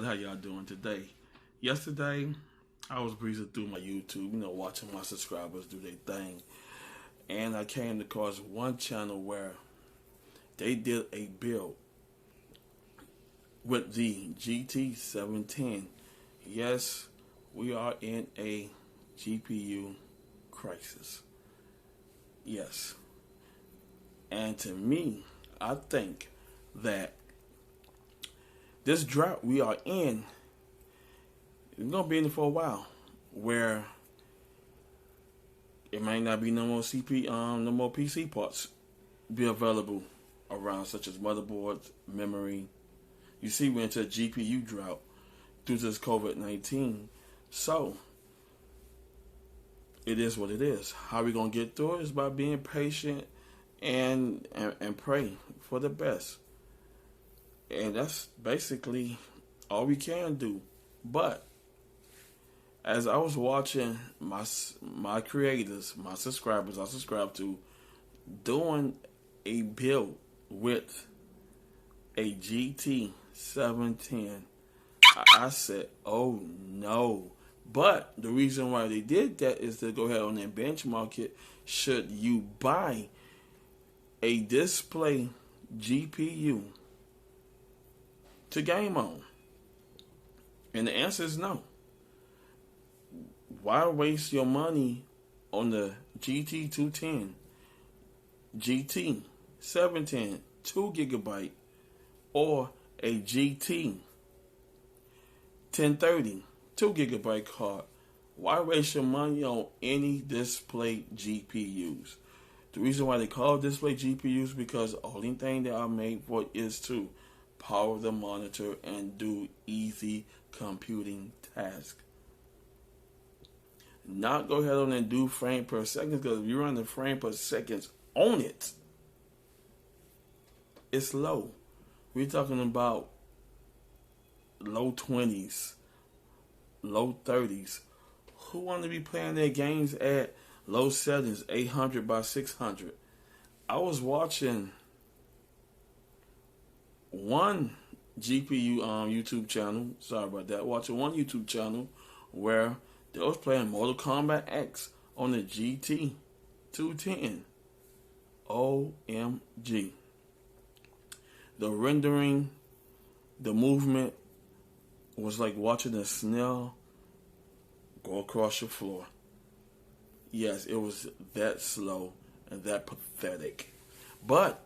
everybody, how y'all doing today? Yesterday, I was breezing through my YouTube, watching my subscribers do their thing. And I came across one channel where they did a build with the GT 710. Yes, we are in a GPU crisis. Yes. And to me, I think that this drought we are in is going to be in it for a while, where it might not be no more PC parts be available around, such as motherboards, memory. You see, we're into a GPU drought due to this COVID-19. So it is what it is. How we gonna get through it is by being patient and pray for the best. And that's basically all we can do. But as I was watching my creators, my subscribers I subscribe to, doing a build with a GT 710, I said, oh no. But the reason why they did that is to go ahead on and benchmark it. Should you buy a display GPU to game on? And the answer is no. Why waste your money on the GT 210, GT 710, 2GB, or a GT 1030, 2GB card? Why waste your money on any display GPUs? The reason why they call display GPUs because the only thing they are made for is to power the monitor and do easy computing tasks. Not go ahead on and do frame per second, because if you run the frame per second on it, it's low. We're talking about low 20s, low 30s. Who want to be playing their games at low settings, 800 by 600? I was watching one GPU YouTube channel. Sorry about that. Watching one YouTube channel where they was playing Mortal Kombat X on the GT 210. OMG. The rendering, the movement was like watching a snail go across your floor. Yes, it was that slow and that pathetic. But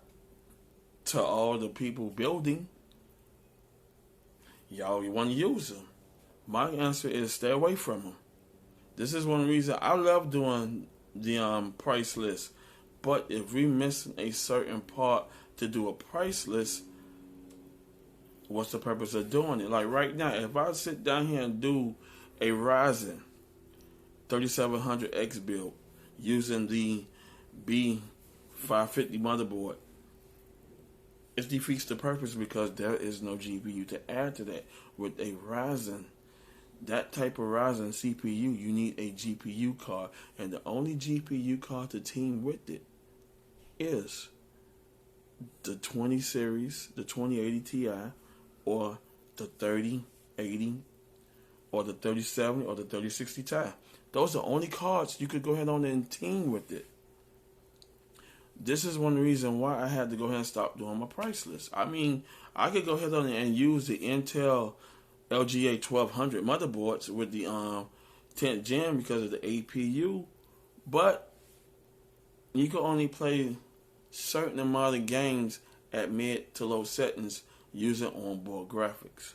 to all the people building, y'all, you want to use them. My answer is stay away from them. This is one reason I love doing the price list. But if we missing a certain part to do a price list, what's the purpose of doing it? Like right now, if I sit down here and do a Ryzen 3700X build using the B550 motherboard, it defeats the purpose because there is no GPU to add to that. With a Ryzen, that type of Ryzen CPU, you need a GPU card, and the only GPU card to team with it is the 20 series, the 2080 Ti, or the 3080, or the 3070, or the 3060 Ti. Those are the only cards you could go ahead on and team with it. This is one reason why I had to go ahead and stop doing my price list. I mean, I could go ahead on and use the Intel LGA 1200 motherboards with the 10th gen because of the APU, but you can only play certain amount of games at mid to low settings using onboard graphics.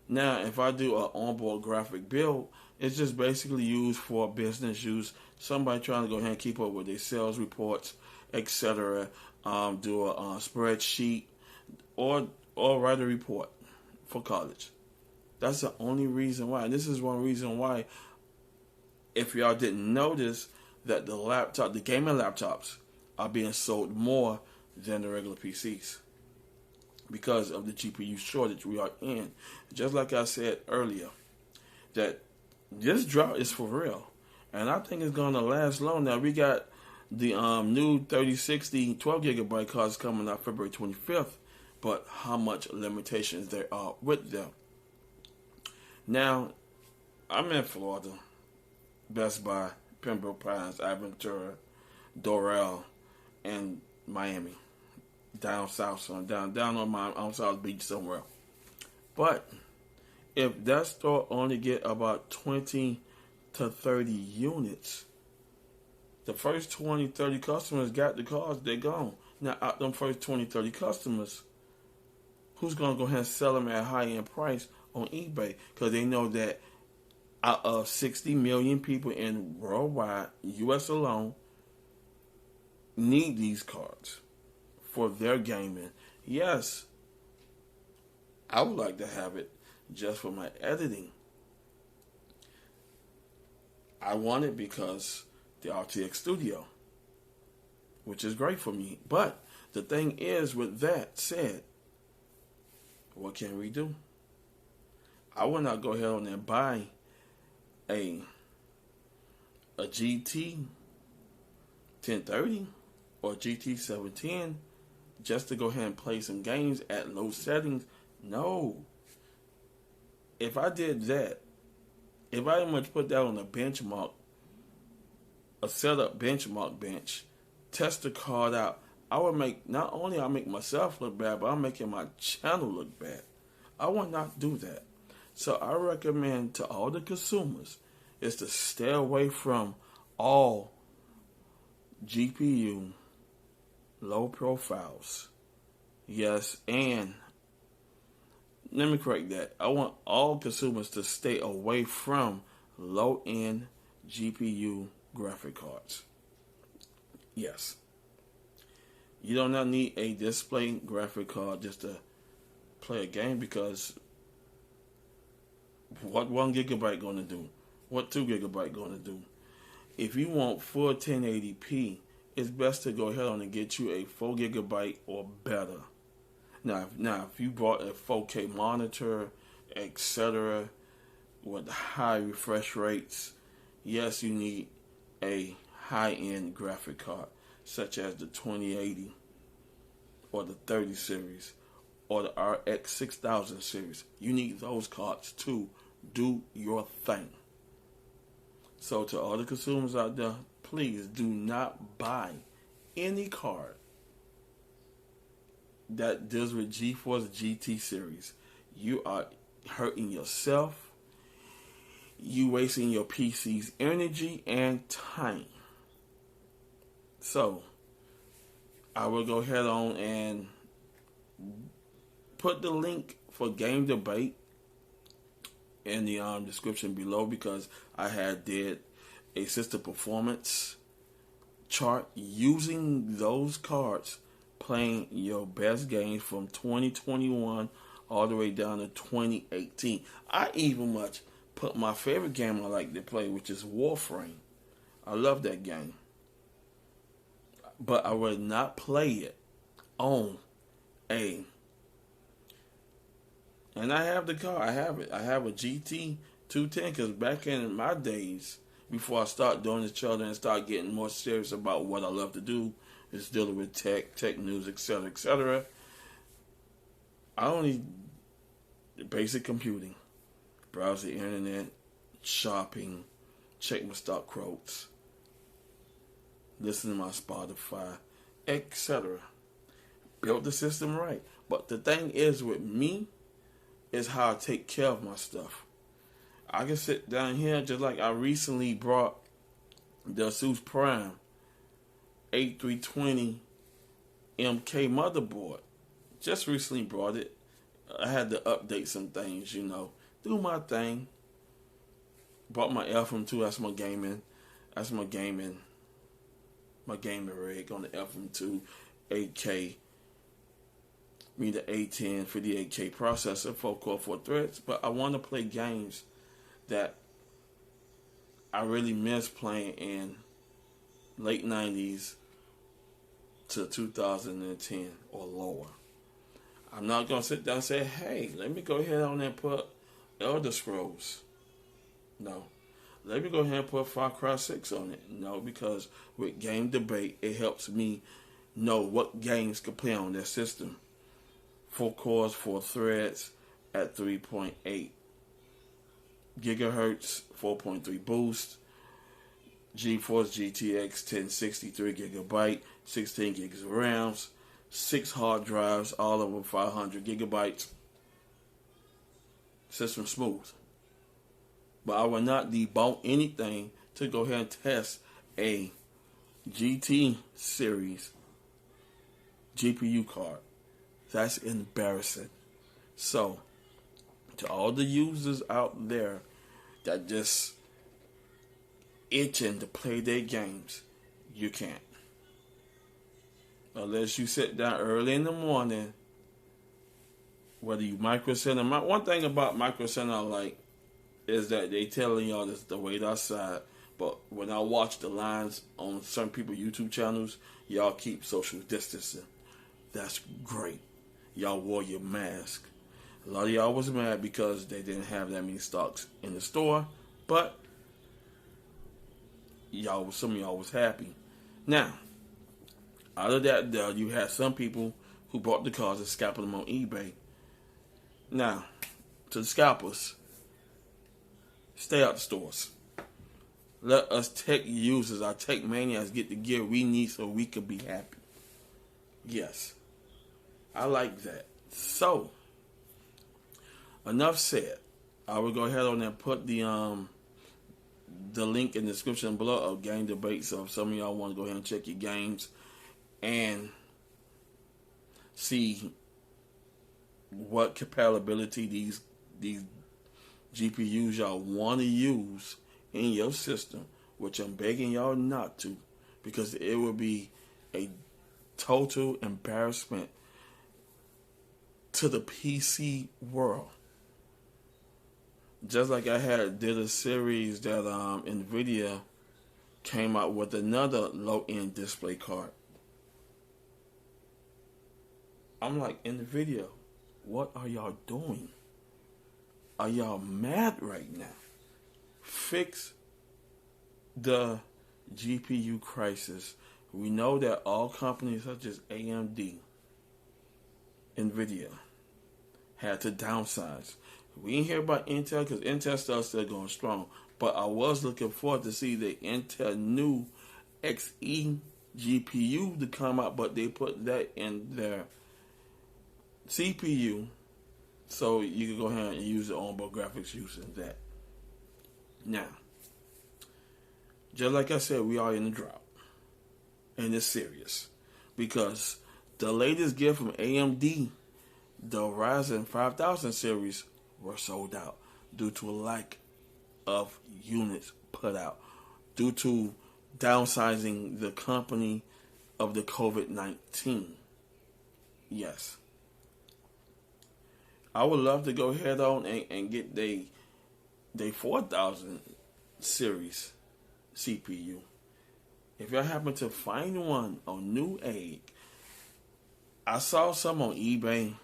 Now, if I do an onboard graphic build, it's just basically used for business use. Somebody trying to go ahead and keep up with their sales reports, etc. Do a spreadsheet or write a report for college. That's the only reason why. And this is one reason why, if y'all didn't notice, that the gaming laptops are being sold more than the regular PCs because of the GPU shortage we are in. Just like I said earlier, that this drought is for real, and I think it's going to last long. Now we got the new 3060 12GB cards coming out February 25th, but how much limitations there are with them. Now, I'm in Florida, Best Buy, Pembroke Pines, Aventura, Doral, and Miami. Down south, so down on South Beach somewhere. But if that store only get about 20 to 30 units, the first 20, 30 customers got the cars, they're gone. Now, out them first 20, 30 customers, who's going to go ahead and sell them at a high-end price on eBay? Because they know that out of 60 million people in worldwide, U.S. alone, need these cards for their gaming. Yes, I would like to have it just for my editing. I want it because the RTX Studio, which is great for me. But the thing is, with that said, what can we do? I will not go ahead on and buy a GT 1030 or GT 710 just to go ahead and play some games at low settings. No. If I did that, if I much put that on a benchmark, a setup benchmark bench, test the card out, I would make, not only I'll make myself look bad, but I'm making my channel look bad. I will not do that. So I recommend to all the consumers is to stay away from all GPU low profiles. Yes, and let me correct that. I want all consumers to stay away from low-end GPU graphic cards. Yes. You do not need a display graphic card just to play a game, because what 1 gigabyte going to do? What 2 gigabyte going to do? If you want full 1080p, it's best to go ahead on and get you a 4 gigabyte or better. Now, if you bought a 4K monitor, etc., with high refresh rates, yes, you need a high-end graphic card, such as the 2080 or the 30 series or the RX 6000 series. You need those cards to do your thing. So to all the consumers out there, please do not buy any card that deals with Geforce GT series. You are hurting yourself. You wasting your PC's energy and time. So I will go ahead on and put the link for Game Debate in the description below, because I had did a system performance chart using those cards, playing your best games from 2021 all the way down to 2018. I even much put my favorite game I like to play, which is Warframe. I love that game. But I would not play it on a... And I have the car. I have it. I have a GT 210, because back in my days, before I start doing this channel and start getting more serious about what I love to do, is dealing with tech news, etc., etc., I only basic computing, browse the internet, shopping, check my stock quotes, listen to my Spotify, etc. Build the system right. But the thing is with me is how I take care of my stuff. I can sit down here, just like I recently brought the Asus Prime 8320 MK motherboard. Just recently brought it. I had to update some things, do my thing. Bought my FM2. That's my gaming. My gaming rig on the FM2 8K. The A10 58K processor, 4-core, 4 threads. But I want to play games that I really miss playing in late 90s to 2010 or lower. I'm not going to sit down and say, hey, let me go ahead on and put Elder Scrolls. No. Let me go ahead and put Far Cry 6 on it. No, because with Game Debate, it helps me know what games can play on that system. 4 cores, 4 threads at 3.8 gigahertz 4.3 boost, Geforce GTX 1060 3 GB, 16 gigs of RAMs, 6 hard drives, all of them 500 gigabytes. System smooth. But I will not debunk anything to go ahead and test a GT series GPU card. That's embarrassing. So, to all the users out there that just itching to play their games, you can't. Unless you sit down early in the morning, whether you micro center. One thing about micro center I like is that they telling y'all this the wait outside. But when I watch the lines on certain people's YouTube channels, y'all keep social distancing. That's great. Y'all wore your mask. A lot of y'all was mad because they didn't have that many stocks in the store, but some of y'all was happy. Now, out of that, though, you had some people who bought the cars and scalped them on eBay. Now, to the scalpers, stay out the stores. Let us tech users, our tech maniacs, get the gear we need so we can be happy. Yes, I like that. So, enough said. I will go ahead on and put the link in the description below of game debate. So if some of y'all want to go ahead and check your games and see what compatibility these GPUs y'all want to use in your system, which I'm begging y'all not to, because it will be a total embarrassment to the PC world. Just like I did a series that NVIDIA came out with another low-end display card. I'm like, NVIDIA, what are y'all doing? Are y'all mad right now? Fix the GPU crisis. We know that all companies such as AMD, NVIDIA, had to downsize. We ain't hear about Intel because Intel stuff's still going strong. But I was looking forward to see the Intel new XE GPU to come out, but they put that in their CPU, so you can go ahead and use the onboard graphics using that. Now, just like I said, we are in a drought, and it's serious because the latest gift from AMD, the Ryzen 5000 series, were sold out due to a lack of units put out, due to downsizing the company of the COVID-19. Yes. I would love to go ahead on and get they 4000 series CPU. If y'all happen to find one on Newegg, I saw some on eBay.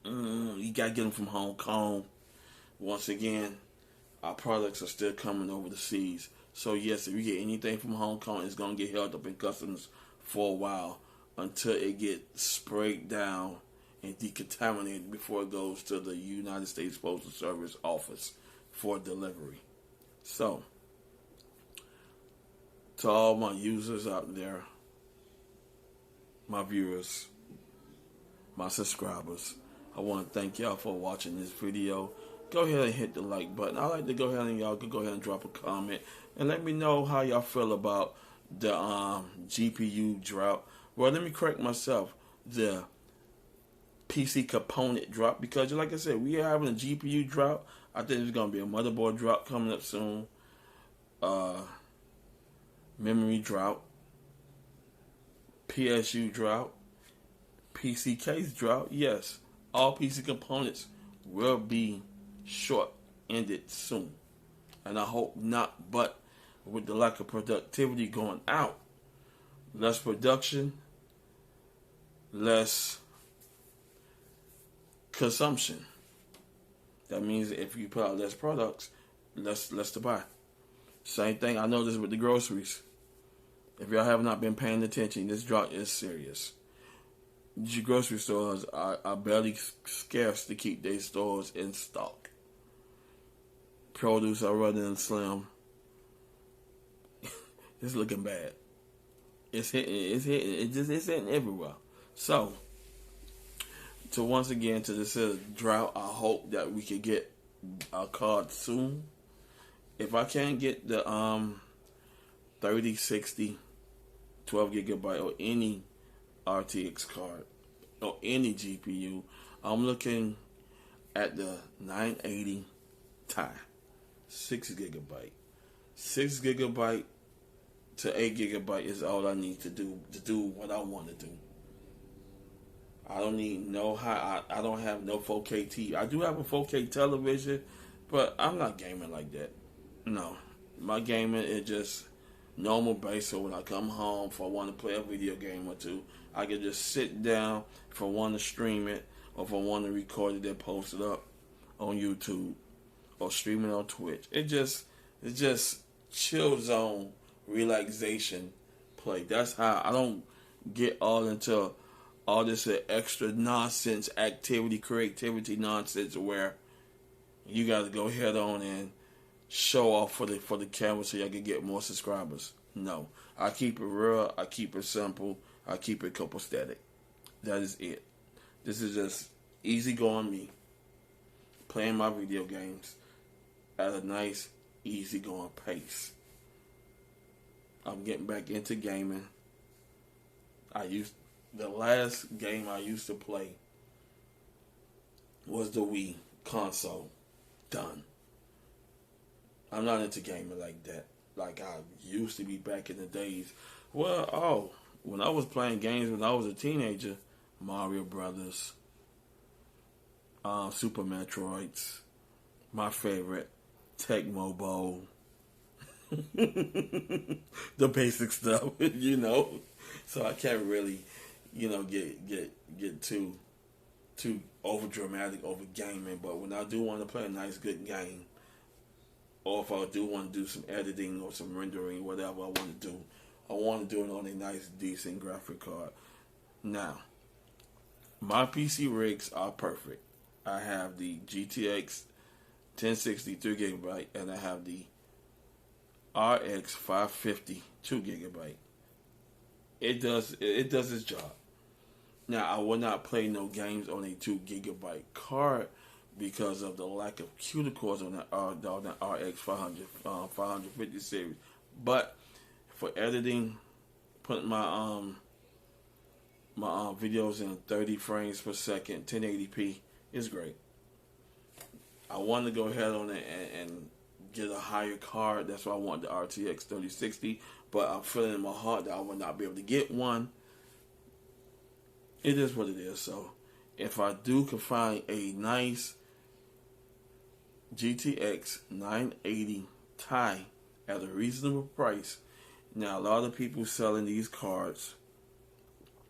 You gotta get them from Hong Kong. Once again, our products are still coming over the seas. So yes, if you get anything from Hong Kong, it's gonna get held up in customs for a while until it gets sprayed down and decontaminated before it goes to the United States Postal Service office for delivery. So, to all my users out there, my viewers, my subscribers, I want to thank y'all for watching this video. Go ahead and hit the like button. I like to go ahead and y'all can go ahead and drop a comment and let me know how y'all feel about the GPU drought. Well, let me correct myself. The PC component drop, because like I said, we are having a GPU drought. I think there's going to be a motherboard drop coming up soon. Memory drought. PSU drought. PC case drought. Yes. All PC components will be short-ended soon. And I hope not, but with the lack of productivity going out, less production, less consumption. That means if you put out less products, less to buy. Same thing, I know this with the groceries. If y'all have not been paying attention, this drought is serious. Grocery stores are barely scarce to keep their stores in stock. produce are running slim. It's looking bad. It's hitting. It's hitting. It's hitting everywhere. So, once again, to this drought, I hope that we could get a card soon. If I can't get the 3060 12 gigabyte or any RTX card or any GPU, I'm looking at the 980 Ti, 6 gigabyte. 6 gigabyte to 8 gigabyte is all I need to do what I want to do. I don't need no high. I don't have no 4K TV. I do have a 4K television, but I'm not gaming like that. No, my gaming is just normal base. So when I come home, if I want to play a video game or two, I can just sit down. If I want to stream it, or if I want to record it and post it up on YouTube or stream it on Twitch, it's just chill zone relaxation play. That's how I don't get all into all this extra nonsense activity, creativity nonsense where you got to go head on and show off for the camera so y'all can get more subscribers. No, I keep it real. I keep it simple. I keep it copacetic. That is it. This is just easy going me, playing my video games at a nice, easy going pace. I'm getting back into gaming. The last game I used to play was the Wii console. Done. I'm not into gaming like that, like I used to be back in the days. Well, when I was playing games when I was a teenager, Mario Brothers, Super Metroids, my favorite, Tecmo Bowl, the basic stuff, So I can't really, get too over dramatic over gaming. But when I do want to play a nice good game, or if I do want to do some editing or some rendering, whatever I want to do, I want to do it on a nice, decent graphic card. Now, my PC rigs are perfect. I have the GTX 1060 3GB, and I have the RX 550 2GB. It does its job. Now, I will not play no games on a 2GB card because of the lack of cuticles on the RX 550 series. But for editing, putting my videos in 30 frames per second, 1080p, is great. I want to go ahead on it and get a higher card. That's why I want the RTX 3060. But I'm feeling in my heart that I will not be able to get one. It is what it is. So if I can find a nice GTX 980 Ti at a reasonable price. Now, a lot of people selling these cards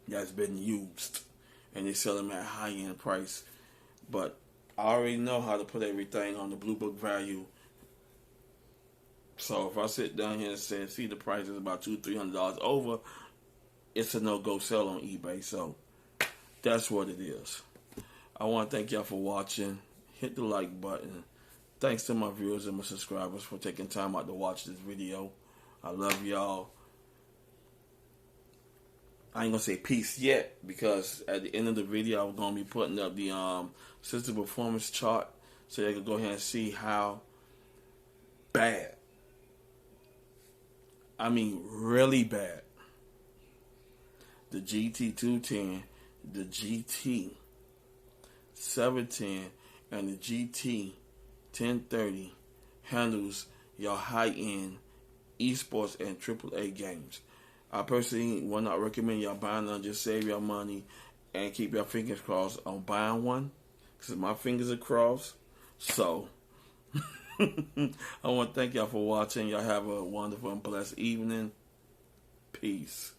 that's been used, and they sell them at high-end price. But I already know how to put everything on the Blue Book value. So if I sit down here and see the price is about $200-300 over, it's a no-go sell on eBay. So that's what it is. I want to thank y'all for watching. Hit the like button. Thanks to my viewers and my subscribers for taking time out to watch this video. I love y'all. I ain't gonna say peace yet, because at the end of the video I'm gonna be putting up the system performance chart so you can go ahead and see how bad, I mean really bad, the GT 210, the GT 710, and the GT 1030 handles your high-end esports and AAA games. I personally will not recommend y'all buying one. Just save your money and keep your fingers crossed on buying one, because my fingers are crossed. So I want to thank y'all for watching. Y'all have a wonderful and blessed evening. Peace.